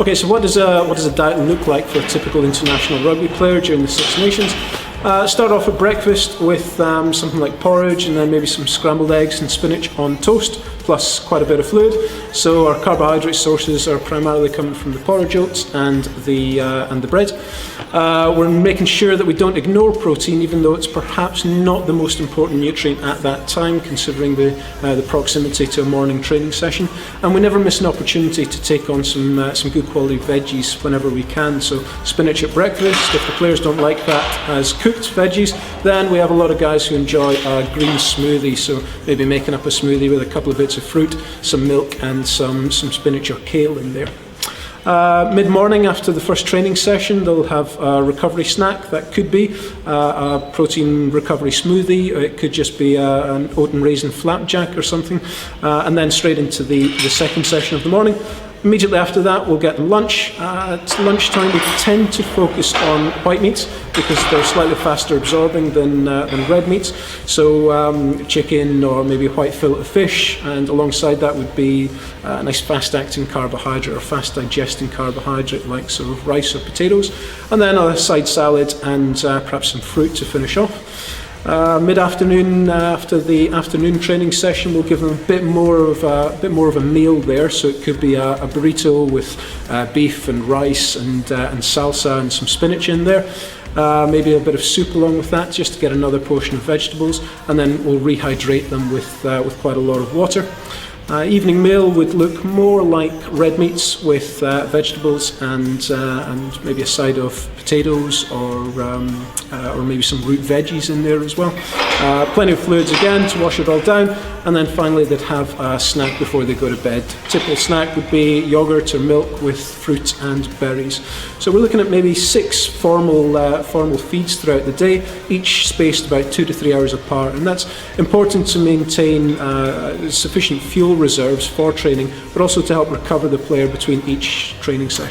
Okay, so what does a diet look like for a typical international rugby player during the Six Nations? Start off at breakfast with something like porridge and then maybe some scrambled eggs and spinach on toast, plus quite a bit of fluid. So our carbohydrate sources are primarily coming from the porridge oats and the bread. We're making sure that we don't ignore protein, even though it's perhaps not the most important nutrient at that time, considering the proximity to a morning training session. And we never miss an opportunity to take on some good quality veggies whenever we can. So spinach at breakfast. If the players don't like that as cooked veggies, then we have a lot of guys who enjoy a green smoothie. So maybe making up a smoothie with a couple of bits of fruit, some milk, and some spinach or kale in there. Mid-morning after the first training session, they'll have a recovery snack. That could be a protein recovery smoothie, or it could just be an oat and raisin flapjack or something, and then straight into the second session of the morning. Immediately after that, we'll get them lunch. At lunchtime, we tend to focus on white meats because they're slightly faster absorbing than red meats. So chicken or maybe a white fillet of fish, and alongside that would be a nice fast-acting carbohydrate or fast-digesting carbohydrate like so rice or potatoes, and then a side salad and perhaps some fruit to finish off. Mid-afternoon, after the afternoon training session, we'll give them a bit more of a meal there. So it could be a burrito with beef and rice and salsa and some spinach in there. Maybe a bit of soup along with that, just to get another portion of vegetables, and then we'll rehydrate them with quite a lot of water. Evening meal would look more like red meats with vegetables and maybe a side of potatoes or maybe some root veggies in there as well. Plenty of fluids again to wash it all down, and then finally they'd have a snack before they go to bed. Typical snack would be yogurt or milk with fruit and berries. So we're looking at maybe 6 formal feeds throughout the day, each spaced about 2 to 3 hours apart, and that's important to maintain sufficient fuel reserves for training, but also to help recover the player between each training session.